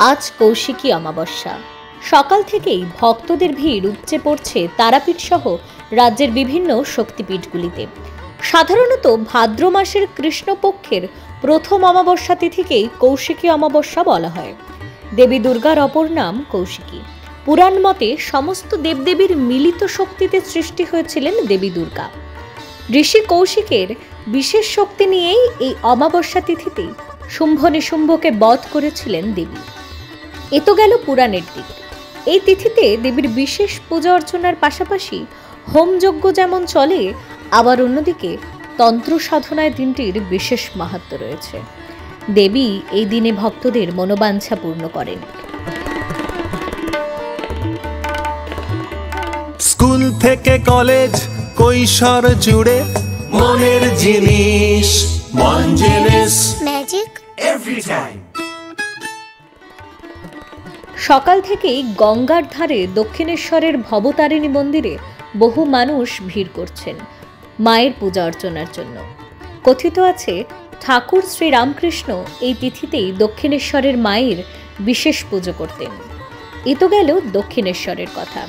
আজ কৌশিকী অমাবস্যা। সকাল থেকেই ভক্তদের ভিড় উপচে পড়ছে তারাপীঠ সহ রাজ্যের বিভিন্ন শক্তিপীঠগুলিতে। সাধারণত ভাদ্র মাসের কৃষ্ণপক্ষের প্রথম অমাবস্যা তিথিকেই কৌশিকী অমাবস্যা বলা হয়। দেবী দুর্গার অপর নাম কৌশিকী। পুরাণ মতে সমস্ত দেবদেবীর মিলিত শক্তিতে সৃষ্টি হয়েছিলেন দেবী দুর্গা। ঋষি কৌশিকের বিশেষ শক্তি নিয়েই এই অমাবস্যা তিথিতে শুম্ভ নিশুম্ভকে বধ করেছিলেন দেবী। এ তো গেল পুরাণের দিক। এই তিথিতে দেবীর বিশেষ পূজা অর্চনার পাশাপাশি হোমযজ্ঞ যেমন চলে, আবার অন্যদিকে তন্ত্র সাধনায় দিনটির বিশেষ মাহাত্ম্য রয়েছে। দেবী এই দিনে ভক্তদের মনোবাঞ্ছা পূর্ণ করেন। স্কুল থেকে কলেজ কৈশোর জুড়ে মনের জিনিস মন জিনিস ম্যাজিক এভরি টাইম। সকাল থেকেই গঙ্গার ধারে দক্ষিণেশ্বরের ভবতারিণী মন্দিরে বহু মানুষ ভিড় করছেন মায়ের পূজা অর্চনার জন্য। কথিত আছে ঠাকুর শ্রীরামকৃষ্ণ এই তিথিতেই দক্ষিণেশ্বরের মায়ের বিশেষ পুজো করতেন। এ তো গেল দক্ষিণেশ্বরের কথা।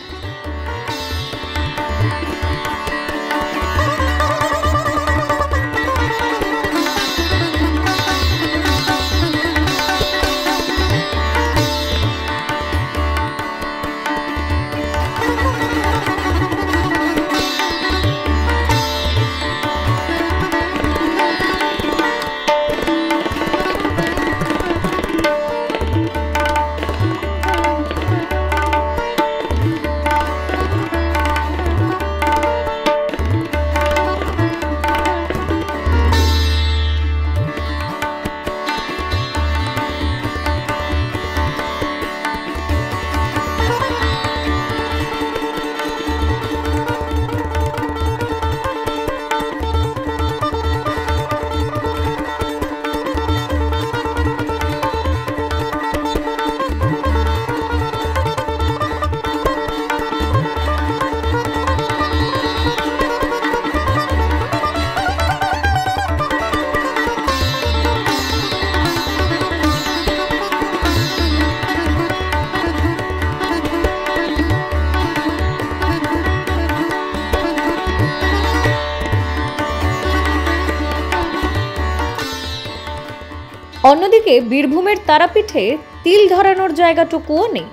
অন্যদিকে বীরভূমের তারাপীঠে তিল ধরানোর জায়গাটুকুও নেই।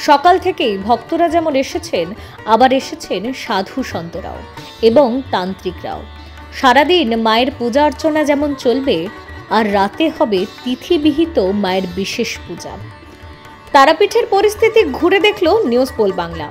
সকাল থেকেই ভক্তরা যেমন এসেছেন, আবার এসেছেন সাধু সন্তরাও এবং তান্ত্রিকরাও। সারাদিন মায়ের পূজা অর্চনা যেমন চলবে, আর রাতে হবে তিথিবিহিত মায়ের বিশেষ পূজা। তারাপীঠের পরিস্থিতি ঘুরে দেখল নিউজ পোল বাংলা।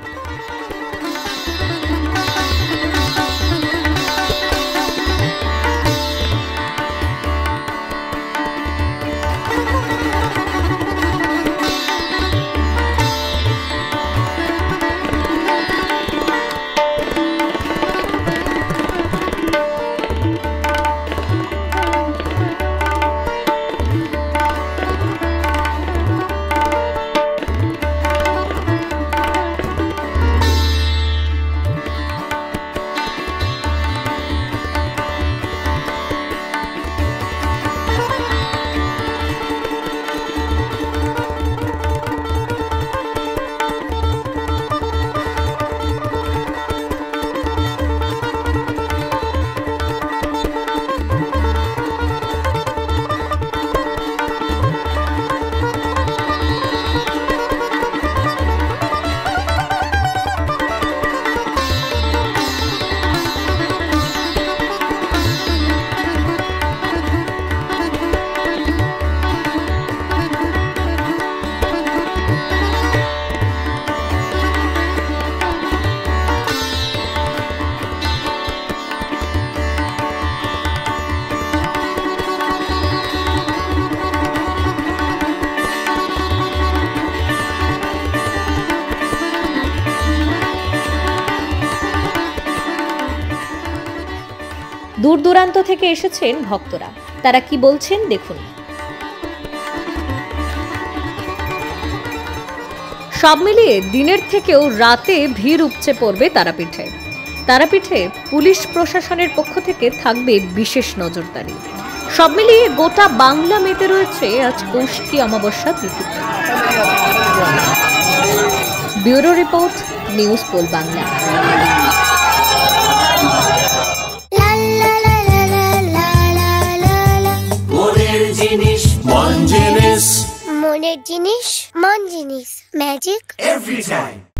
দূর দূরান্ত থেকে এসেছেন ভক্তরা, তারা কি বলছেন দেখুন। সব মিলিয়ে দিনের থেকেও রাতে ভিড় উপচে পড়বে তারাপীঠে। তারাপীঠে পুলিশ প্রশাসনের পক্ষ থেকে থাকবে বিশেষ নজরদারি। সব মিলিয়ে গোটা বাংলা মেতে রয়েছে আজ কৌশিকী অমাবস্যা তিথিতে। Bureau report, news poll Bangla. মনের জিনিস মন জিনিস, মনের জিনিস মন জিনিস, ম্যাজিক এভরি টাইম।